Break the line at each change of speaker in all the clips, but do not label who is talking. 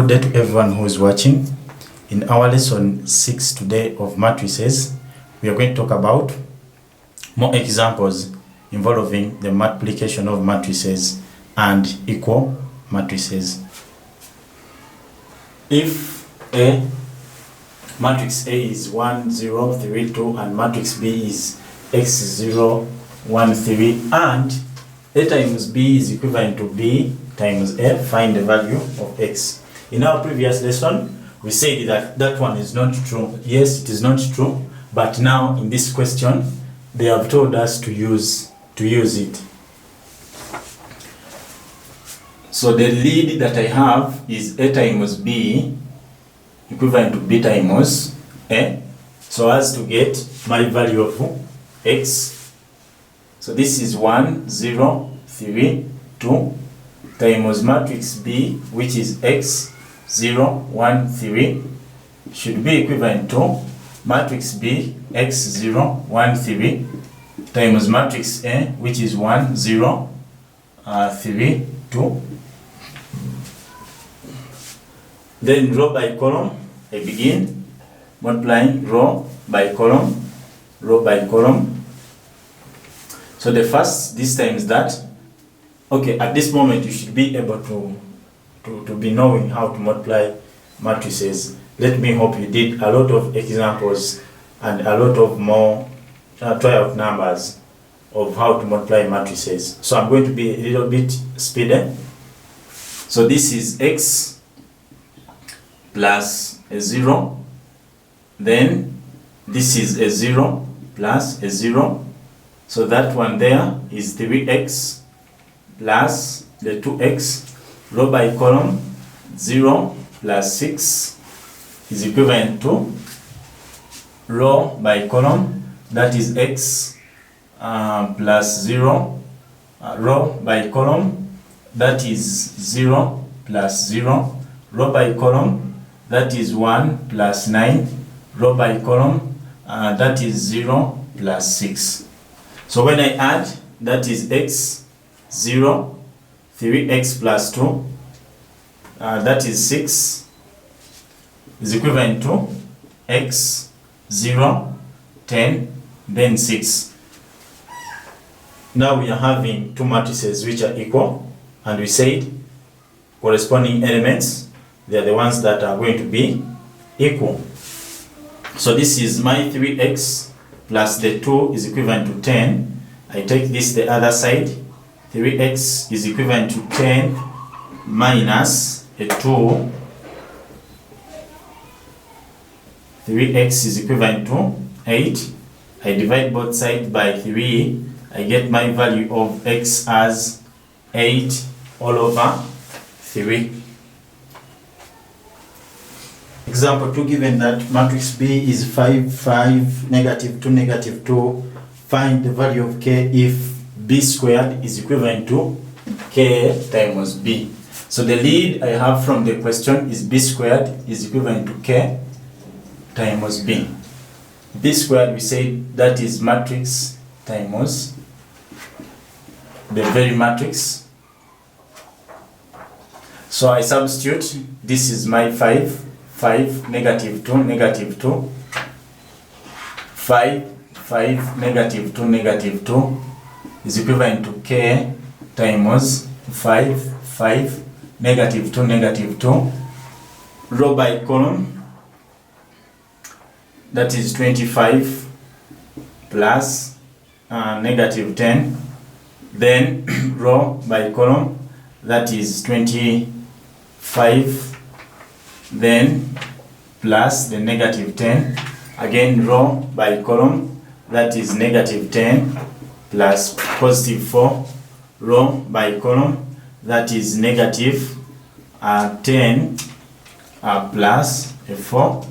Good day to everyone who is watching. In our lesson 6 today of matrices, we are going to talk about more examples involving the multiplication of matrices and equal matrices. If A matrix A is 1, 0, 3, 2 and matrix B is x 0, 1, 3 and A times B is equivalent to B times A, find the value of x. In our previous lesson, we said that that one is not true. Yes, it is not true, but now in this question, they have told us to use it. So the lead that I have is A times B equivalent to B times A, so as to get my value of x. So this is 1, 0, 3, 2 times matrix B, which is x 0, 1, 3, should be equivalent to matrix B x 0, 1, 3 times matrix A, which is 1, 0, 3, 2. Then row by column, I begin multiplying row by column, row by column. So the first, this time is that. Okay, at this moment you should be able to be knowing how to multiply matrices. Let me hope you did a lot of examples and a lot of more try out numbers of how to multiply matrices. So I'm going to be a little bit speedy. So this is x plus a 0, then this is a 0 plus a 0, so that one there is 3x plus the 2x, row by column, 0 plus 6 is equivalent to row by column, that is x plus 0, row by column, that is 0 plus 0, row by column, that is 1 plus 9, row by column, that is 0 plus 6. So when I add, that is x 0, 3x plus 2, that is 6, is equivalent to x 0, 10, then 6. Now we are having two matrices which are equal, and we said corresponding elements, they are the ones that are going to be equal. So this is my 3x plus the 2 is equivalent to 10. I take this the other side. 3x is equivalent to 10 minus a 2. 3x is equivalent to 8. I divide both sides by 3. I get my value of x as 8 all over 3. Example 2, given that matrix B is 5, 5, negative 2, negative 2, find the value of k if B squared is equivalent to k times B. So the lead I have from the question is B squared is equivalent to k times B. B squared, we say that is matrix times the very matrix. So I substitute, this is my 5, 5, negative 2, negative 2, 5, 5, negative 2, negative 2 is equivalent to k times 5, 5, negative 2, negative 2, row by column, that is 25 plus negative 10, then row by column, that is 25, then plus the negative 10, again row by column, that is negative 10 plus positive 4, row by column, that is negative 10 plus a 4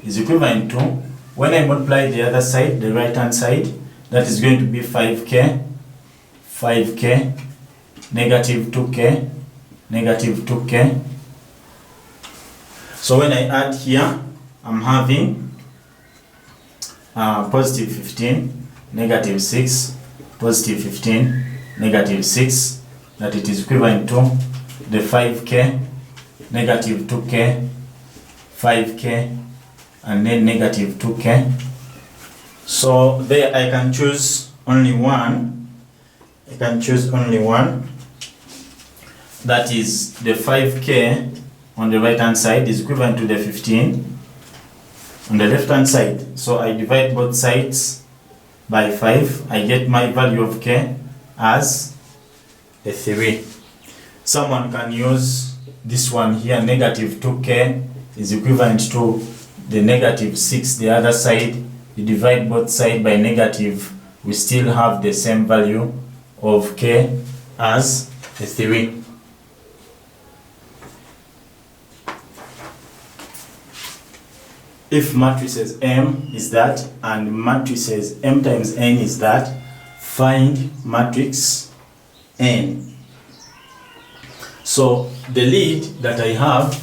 is equivalent to, when I multiply the other side, the right hand side, that is going to be 5k, 5k, negative 2k, negative 2k. So when I add here, I'm having positive 15, negative 6, positive 15, negative 6, that it is equivalent to the 5k negative 2k, 5k, and then negative 2k. So there I can choose only one. I can choose only one. That is the 5k on the right hand side is equivalent to the 15 on the left hand side. So I divide both sides by 5. I get my value of k as a 3. Someone can use this one here, negative 2k is equivalent to the negative 6 the other side. You divide both sides by negative, we still have the same value of k as a 3. If matrices M is that and matrices M times N is that, find matrix N. So the lead that I have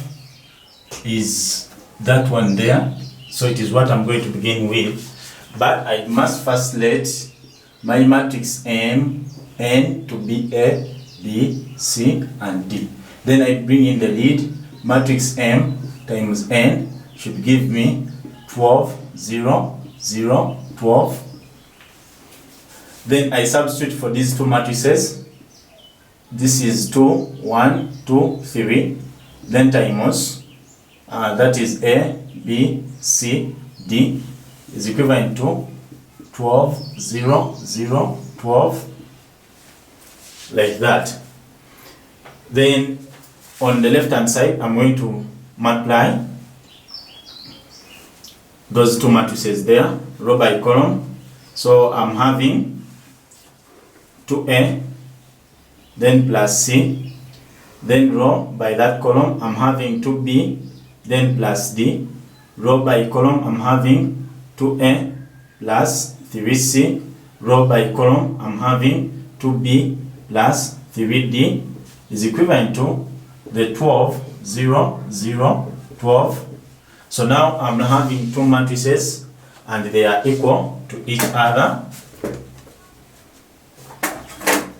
is that one there. So it is what I'm going to begin with. But I must first let my matrix M, N to be A, B, C, and D. Then I bring in the lead. Matrix M times N should give me 12, 0, 0, 12. Then I substitute for these two matrices. This is 2, 1, 2, 3. Then times, that is A, B, C, D is equivalent to 12, 0, 0, 12, like that. Then on the left hand side, I'm going to multiply those two matrices there, row by column. So I'm having 2A, then plus C, then row by that column, I'm having 2B, then plus D, row by column, I'm having 2A plus 3C, row by column, I'm having 2B plus 3D is equivalent to the 12, 0, 0, 12. So now I'm having two matrices and they are equal to each other.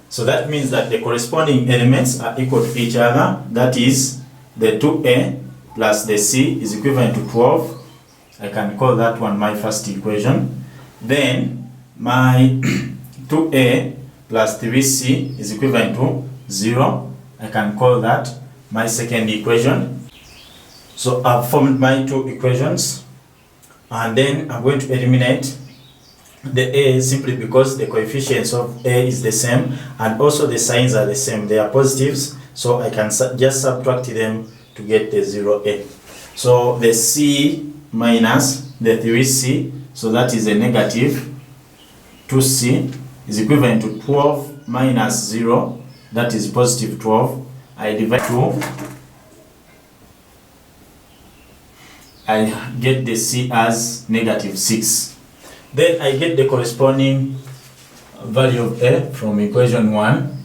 So that means that the corresponding elements are equal to each other. That is, the 2A plus the C is equivalent to 12. I can call that one my first equation. Then my 2A plus 3C is equivalent to 0. I can call that my second equation. So I've formed my two equations, and then I'm going to eliminate the A simply because the coefficients of A is the same and also the signs are the same. They are positives, so I can just subtract them to get the 0A. So the C minus the 3C, so that is a negative 2C, is equivalent to 12 minus 0, that is positive 12. I divide 2. I get the C as negative 6. Then I get the corresponding value of A from equation 1,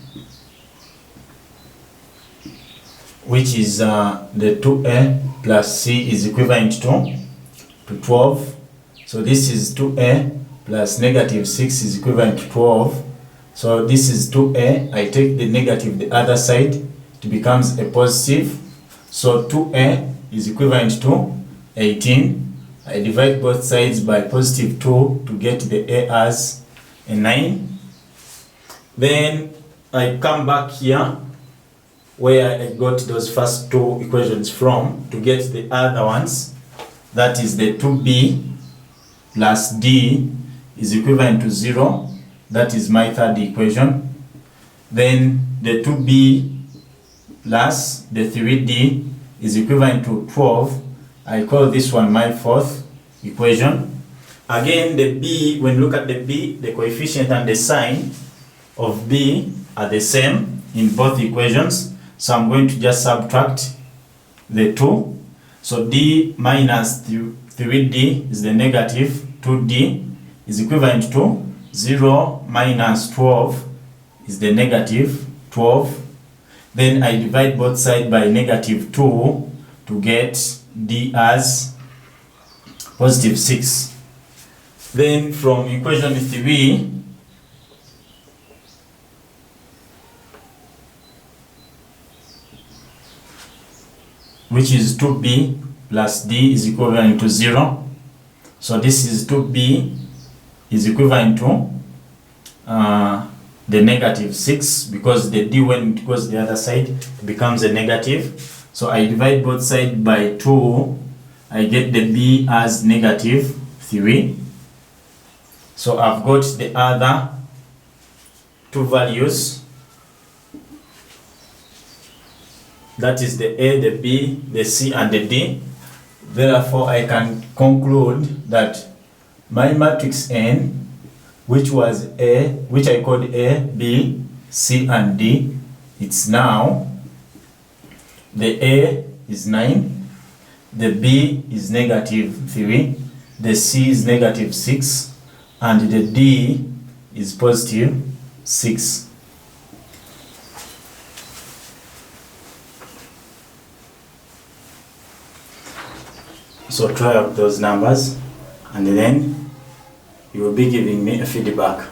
which is the 2A plus C is equivalent to 12. So this is 2A plus negative 6 is equivalent to 12. So this is 2A. I take the negative the other side, it becomes a positive. So 2A is equivalent to 18. I divide both sides by positive 2 to get the A as a 9. Then I come back here where I got those first two equations from to get the other ones. That is the 2B plus D is equivalent to 0. That is my third equation. Then the 2B plus the 3D is equivalent to 12. I call this one my fourth equation. Again, the B, when you look at the B, the coefficient and the sign of B are the same in both equations. So I'm going to just subtract the 2. So D minus 3D is the negative 2D is equivalent to 0 minus 12 is the negative 12. Then I divide both sides by negative 2 to get D as positive 6. Then from equation 3, which is 2b plus d is equivalent to 0. So this is 2b is equivalent to the negative 6, because the d, when it goes the other side, becomes a negative. So I divide both sides by 2. I get the b as negative 3. So I've got the other two values. That is the a, the b, the c, and the d. Therefore, I can conclude that my matrix N, which was A, which I called A, B, C, and D, it's now the A is 9, the B is negative 3, the C is negative 6, and the D is positive 6. So try out those numbers, and then you will be giving me a feedback.